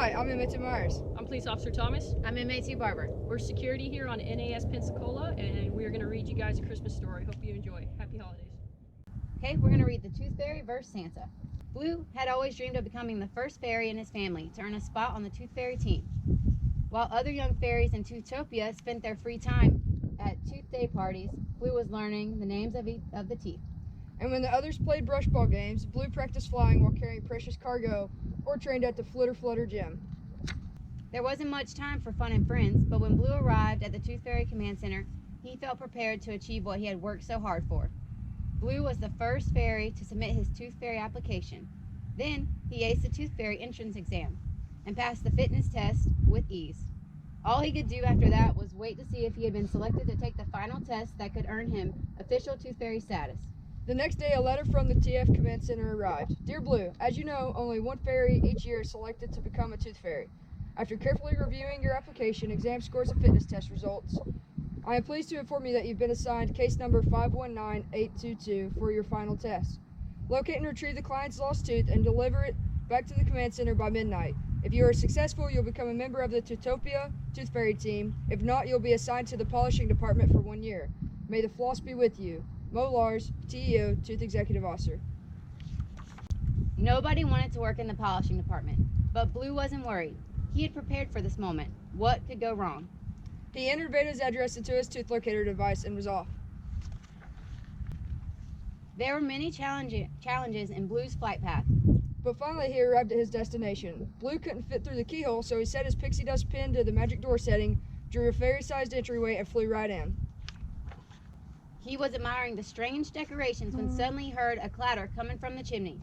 Hi, I'm Emmett Myers. I'm Police Officer Thomas. I'm MA2 Barber. We're security here on NAS Pensacola, and we're going to read you guys a Christmas story. Hope you enjoy. Happy holidays. Okay, we're going to read The Tooth Fairy vs. Santa. Blue had always dreamed of becoming the first fairy in his family to earn a spot on the Tooth Fairy team. While other young fairies in Toothtopia spent their free time at Tooth Day parties, Blue was learning the names of the teeth. And when the others played brush ball games, Blue practiced flying while carrying precious cargo or trained at the Flutter Gym. There wasn't much time for fun and friends, but when Blue arrived at the Tooth Fairy Command Center, he felt prepared to achieve what he had worked so hard for. Blue was the first fairy to submit his Tooth Fairy application. Then he aced the Tooth Fairy entrance exam and passed the fitness test with ease. All he could do after that was wait to see if he had been selected to take the final test that could earn him official Tooth Fairy status. The next day, a letter from the TF Command Center arrived. Dear Blue, as you know, only one fairy each year is selected to become a Tooth Fairy. After carefully reviewing your application, exam scores, and fitness test results, I am pleased to inform you that you've been assigned case number 519822 for your final test. Locate and retrieve the client's lost tooth and deliver it back to the Command Center by midnight. If you are successful, you'll become a member of the Toothtopia Tooth Fairy team. If not, you'll be assigned to the polishing department for 1 year. May the floss be with you. Mo Lars, TEO, Tooth Executive Officer. Nobody wanted to work in the polishing department, but Blue wasn't worried. He had prepared for this moment. What could go wrong? He entered Beta's address into his tooth locator device and was off. There were many challenges in Blue's flight path. But finally he arrived at his destination. Blue couldn't fit through the keyhole, so he set his pixie dust pin to the magic door setting, drew a fairy-sized entryway, and flew right in. He was admiring the strange decorations when suddenly he heard a clatter coming from the chimney.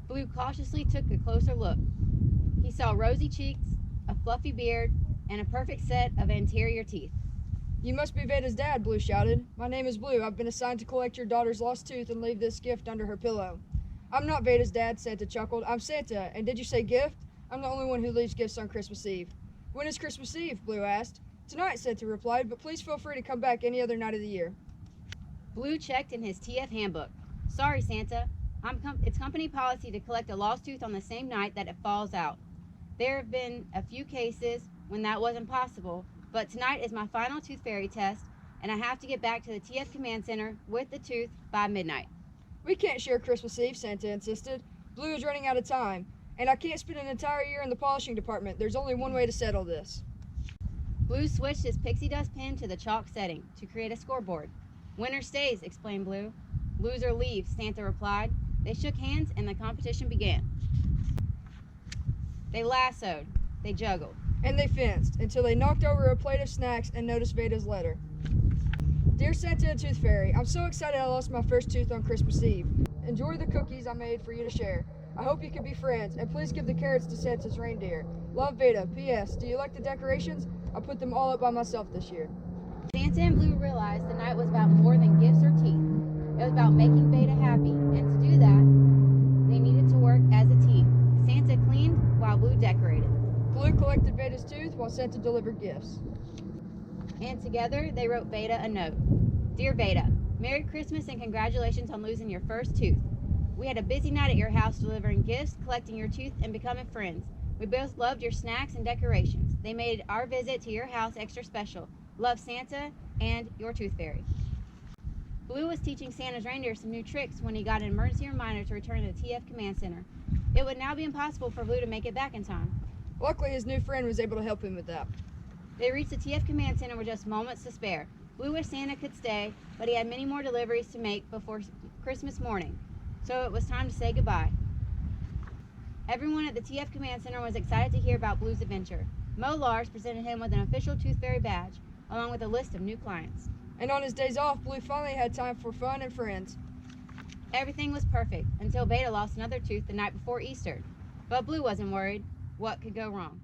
Blue cautiously took a closer look. He saw rosy cheeks, a fluffy beard, and a perfect set of anterior teeth. You must be Beta's dad, Blue shouted. My name is Blue. I've been assigned to collect your daughter's lost tooth and leave this gift under her pillow. I'm not Beta's dad, Santa chuckled. I'm Santa, and did you say gift? I'm the only one who leaves gifts on Christmas Eve. When is Christmas Eve? Blue asked. Tonight, Santa replied, but please feel free to come back any other night of the year. Blue checked in his TF handbook. Sorry, Santa. It's company policy to collect a lost tooth on the same night that it falls out. There have been a few cases when that wasn't possible, but tonight is my final Tooth Fairy test, and I have to get back to the TF Command Center with the tooth by midnight. We can't share Christmas Eve, Santa insisted. Blue is running out of time, and I can't spend an entire year in the polishing department. There's only one way to settle this. Blue switched his pixie dust pen to the chalk setting to create a scoreboard. Winner stays, explained Blue. Loser leaves, Santa replied. They shook hands and the competition began. They lassoed, they juggled. And they fenced until they knocked over a plate of snacks and noticed Beta's letter. Dear Santa and Tooth Fairy, I'm so excited I lost my first tooth on Christmas Eve. Enjoy the cookies I made for you to share. I hope you can be friends, and please give the carrots to Santa's reindeer. Love, Beta. P.S. Do you like the decorations? I put them all up by myself this year. Santa and Blue realized the night was about more than gifts or teeth. It was about making Beta happy, and to do that, they needed to work as a team. Santa cleaned while Blue decorated. Blue collected Beta's tooth while Santa delivered gifts. And together, they wrote Beta a note. Dear Beta, Merry Christmas and congratulations on losing your first tooth. We had a busy night at your house delivering gifts, collecting your tooth, and becoming friends. We both loved your snacks and decorations. They made our visit to your house extra special. Love, Santa and your Tooth Fairy. Blue was teaching Santa's reindeer some new tricks when he got an emergency reminder to return to the TF Command Center. It would now be impossible for Blue to make it back in time. Luckily, his new friend was able to help him with that. They reached the TF Command Center with just moments to spare. Blue wished Santa could stay, but he had many more deliveries to make before Christmas morning, so it was time to say goodbye. Everyone at the TF Command Center was excited to hear about Blue's adventure. Mo Lars presented him with an official Tooth Fairy badge, along with a list of new clients. And on his days off, Blue finally had time for fun and friends. Everything was perfect until Beta lost another tooth the night before Easter. But Blue wasn't worried. What could go wrong?